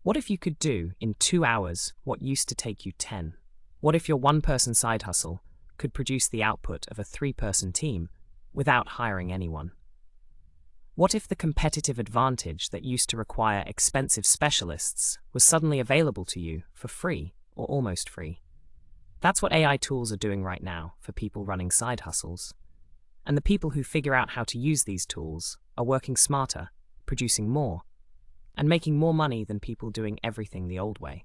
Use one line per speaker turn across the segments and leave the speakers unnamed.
What if you could do in 2 hours what used to take you 10? What if your one-person side hustle could produce the output of a 3-person team without hiring anyone? What if the competitive advantage that used to require expensive specialists was suddenly available to you for free or almost free? That's what AI tools are doing right now for people running side hustles. And the people who figure out how to use these tools are working smarter, producing more, and making more money than people doing everything the old way.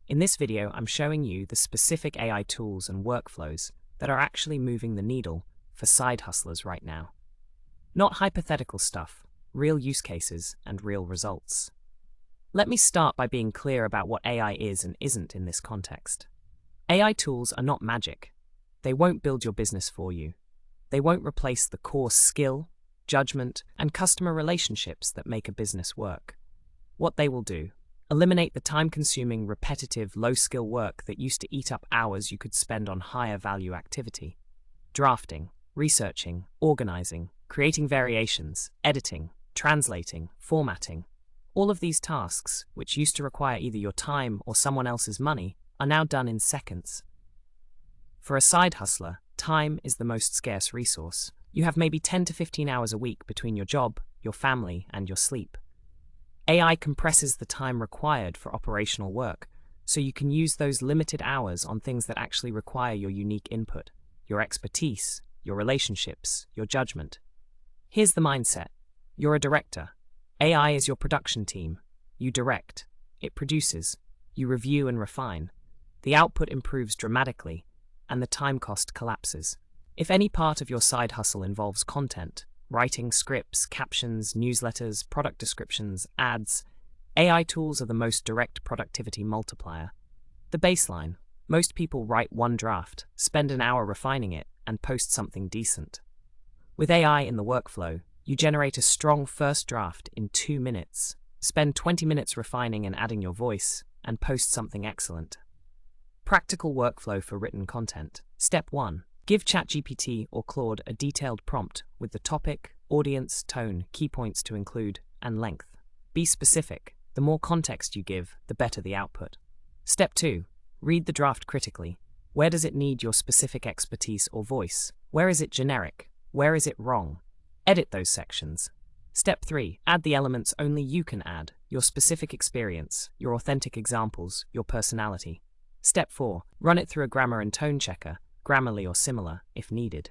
In this video, I'm showing you the specific AI tools and workflows that are actually moving the needle for side hustlers right now. Not hypothetical stuff, real use cases and real results. Let me start by being clear about what AI is and isn't in this context. AI tools are not magic. They won't build your business for you. They won't replace the core skill, judgment, and customer relationships that make a business work. What they will do: eliminate the time-consuming, repetitive, low-skill work that used to eat up hours you could spend on higher-value activity. Drafting, researching, organizing, creating variations, editing, translating, formatting. All of these tasks, which used to require either your time or someone else's money, are now done in seconds. For a side hustler, time is the most scarce resource. You have maybe 10 to 15 hours a week between your job, your family, and your sleep. AI compresses the time required for operational work, so you can use those limited hours on things that actually require your unique input, your expertise, your relationships, your judgment. Here's the mindset. You're a director. AI is your production team. You direct. It produces. You review and refine. The output improves dramatically, and the time cost collapses. If any part of your side hustle involves content, writing scripts, captions, newsletters, product descriptions, ads, AI tools are the most direct productivity multiplier. The baseline: most people write one draft, spend an hour refining it, and post something decent. With AI in the workflow, you generate a strong first draft in 2 minutes, spend 20 minutes refining and adding your voice, and post something excellent. Practical workflow for written content. Step 1. Give ChatGPT or Claude a detailed prompt with the topic, audience, tone, key points to include, and length. Be specific. The more context you give, the better the output. Step 2. Read the draft critically. Where does it need your specific expertise or voice? Where is it generic? Where is it wrong? Edit those sections. Step 3. Add the elements only you can add, your specific experience, your authentic examples, your personality. Step 4. Run it through a grammar and tone checker, Grammarly or similar, if needed.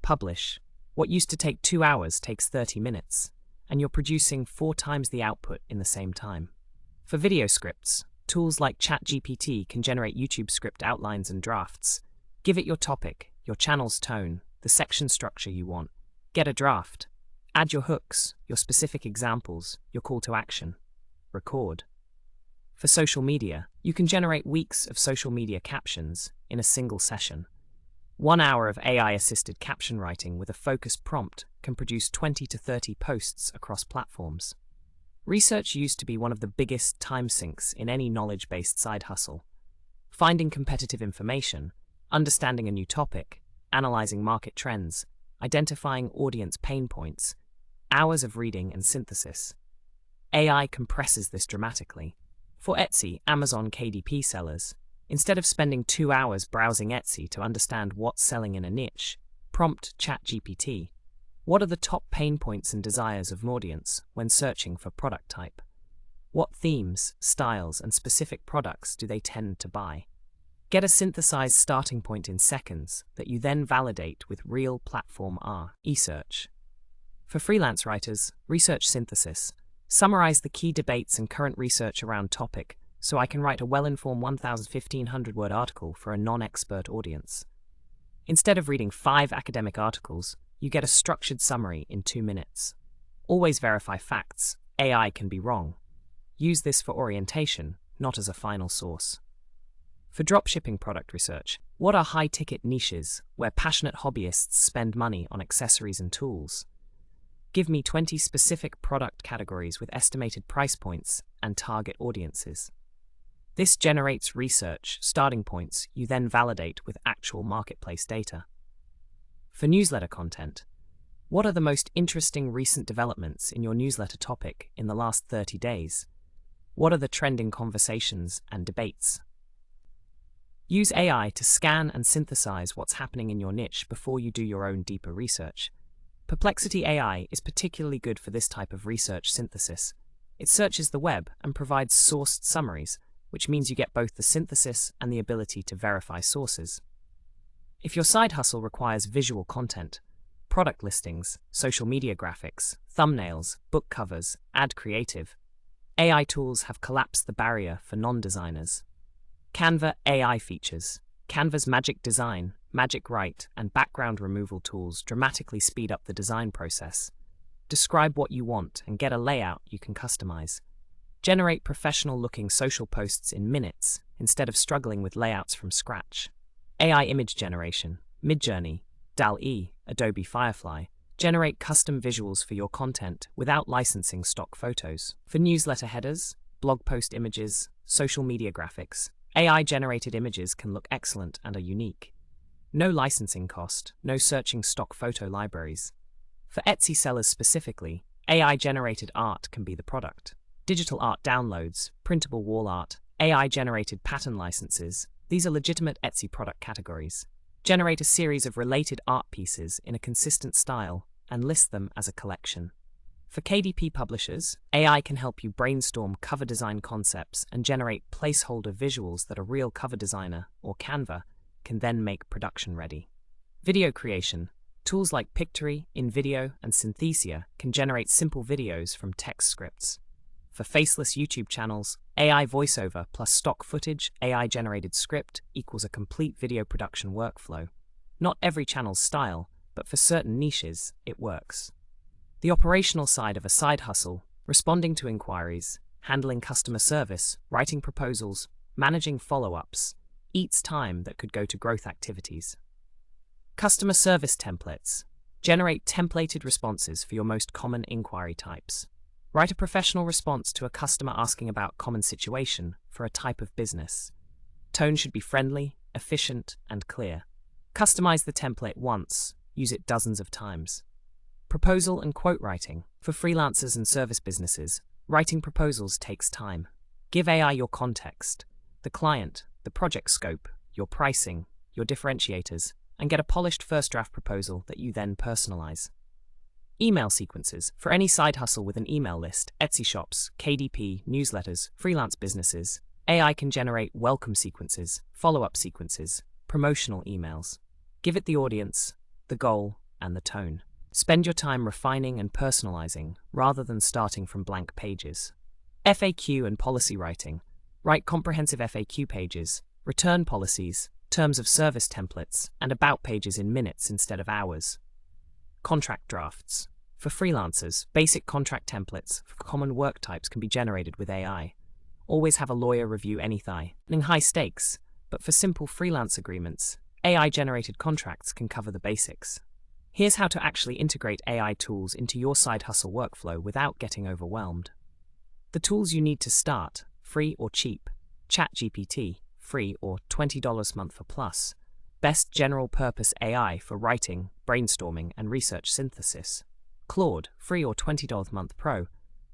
Publish. What used to take 2 hours takes 30 minutes, and you're producing 4 times the output in the same time. For video scripts, tools like ChatGPT can generate YouTube script outlines and drafts. Give it your topic, your channel's tone, the section structure you want. Get a draft. Add your hooks, your specific examples, your call to action. Record. For social media, you can generate weeks of social media captions in a single session. 1 hour of AI-assisted caption writing with a focused prompt can produce 20 to 30 posts across platforms. Research used to be one of the biggest time sinks in any knowledge-based side hustle. Finding competitive information, understanding a new topic, analyzing market trends, identifying audience pain points, hours of reading and synthesis. AI compresses this dramatically. For Etsy, Amazon KDP sellers, instead of spending 2 hours browsing Etsy to understand what's selling in a niche, prompt ChatGPT. What are the top pain points and desires of an audience when searching for product type? What themes, styles, and specific products do they tend to buy? Get a synthesized starting point in seconds that you then validate with real platform research. For freelance writers, research synthesis. Summarize the key debates and current research around topic so I can write a well-informed 1,500-word article for a non-expert audience. Instead of reading 5 academic articles, you get a structured summary in 2 minutes. Always verify facts. AI can be wrong. Use this for orientation, not as a final source. For dropshipping product research, what are high-ticket niches where passionate hobbyists spend money on accessories and tools? Give me 20 specific product categories with estimated price points and target audiences. This generates research starting points you then validate with actual marketplace data. For newsletter content, what are the most interesting recent developments in your newsletter topic in the last 30 days? What are the trending conversations and debates? Use AI to scan and synthesize what's happening in your niche before you do your own deeper research. Perplexity AI is particularly good for this type of research synthesis. It searches the web and provides sourced summaries, which means you get both the synthesis and the ability to verify sources. If your side hustle requires visual content, product listings, social media graphics, thumbnails, book covers, ad creative, AI tools have collapsed the barrier for non-designers. Canva AI features. Canva's Magic Design, Magic Write, and background removal tools dramatically speed up the design process. Describe what you want and get a layout you can customize. Generate professional-looking social posts in minutes instead of struggling with layouts from scratch. AI image generation. Midjourney, DALL-E, Adobe Firefly generate custom visuals for your content without licensing stock photos. For newsletter headers, blog post images, social media graphics, AI-generated images can look excellent and are unique. No licensing cost, no searching stock photo libraries. For Etsy sellers specifically, AI-generated art can be the product. Digital art downloads, printable wall art, AI-generated pattern licenses, these are legitimate Etsy product categories. Generate a series of related art pieces in a consistent style and list them as a collection. For KDP publishers, AI can help you brainstorm cover design concepts and generate placeholder visuals that a real cover designer, or Canva, can then make production ready. Video creation. Tools like Pictory, InVideo, and Synthesia can generate simple videos from text scripts. For faceless YouTube channels, AI voiceover plus stock footage, AI-generated script equals a complete video production workflow. Not every channel's style, but for certain niches, it works. The operational side of a side hustle, responding to inquiries, handling customer service, writing proposals, managing follow-ups, eats time that could go to growth activities. Customer service templates. Generate templated responses for your most common inquiry types. Write a professional response to a customer asking about common situation for a type of business. Tone should be friendly, efficient, and clear. Customize the template once, use it dozens of times. Proposal and quote writing. For freelancers and service businesses, writing proposals takes time. Give AI your context, the client, the project scope, your pricing, your differentiators, and get a polished first draft proposal that you then personalize. Email sequences. For any side hustle with an email list, Etsy shops, KDP, newsletters, freelance businesses, AI can generate welcome sequences, follow-up sequences, promotional emails. Give it the audience, the goal, and the tone. Spend your time refining and personalizing rather than starting from blank pages. FAQ and policy writing. Write comprehensive FAQ pages, return policies, terms of service templates, and about pages in minutes instead of hours. Contract drafts. For freelancers, basic contract templates for common work types can be generated with AI. Always have a lawyer review anything. High stakes, but for simple freelance agreements, AI-generated contracts can cover the basics. Here's how to actually integrate AI tools into your side hustle workflow without getting overwhelmed. The tools you need to start, free or cheap. ChatGPT, free or $20 month for plus. Best general-purpose AI for writing, brainstorming, and research synthesis. Claude, free or $20 month pro.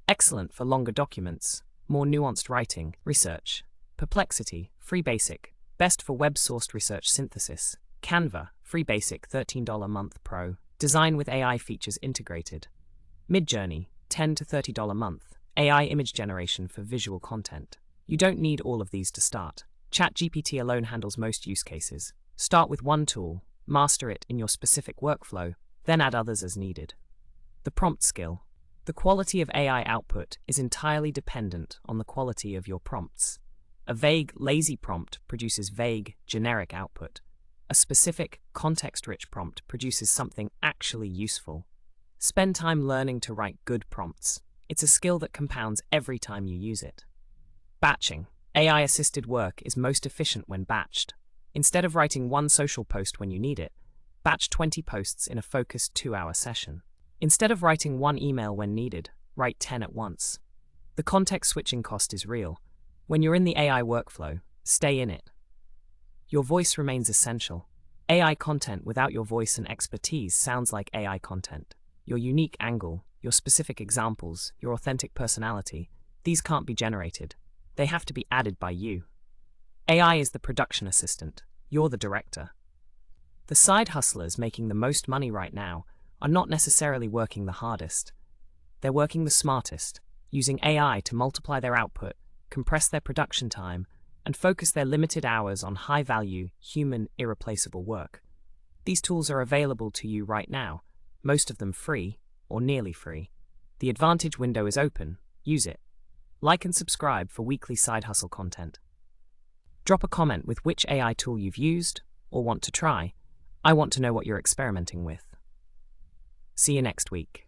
Excellent for longer documents, more nuanced writing, research. Perplexity, free basic. Best for web-sourced research synthesis. Canva, free basic $13 month pro. Design with AI features integrated. Midjourney, $10 to $30 month. AI image generation for visual content. You don't need all of these to start. ChatGPT alone handles most use cases. Start with one tool, master it in your specific workflow, then add others as needed. The prompt skill. The quality of AI output is entirely dependent on the quality of your prompts. A vague, lazy prompt produces vague, generic output. A specific, context-rich prompt produces something actually useful. Spend time learning to write good prompts. It's a skill that compounds every time you use it. Batching. AI-assisted work is most efficient when batched. Instead of writing one social post when you need it, batch 20 posts in a focused 2-hour session. Instead of writing one email when needed, write 10 at once. The context switching cost is real. When you're in the AI workflow, stay in it. Your voice remains essential. AI content without your voice and expertise sounds like AI content. Your unique angle, your specific examples, your authentic personality, These can't be generated. They have to be added by you. AI is the production assistant. You're the director. The side hustlers making the most money right now are not necessarily working the hardest. They're working the smartest, using AI to multiply their output, compress their production time, and focus their limited hours on high-value, human, irreplaceable work. These tools are available to you right now, most of them free, or nearly free. The Advantage window is open. Use it. Like and subscribe for weekly side hustle content. Drop a comment with which AI tool you've used or want to try. I want to know what you're experimenting with. See you next week.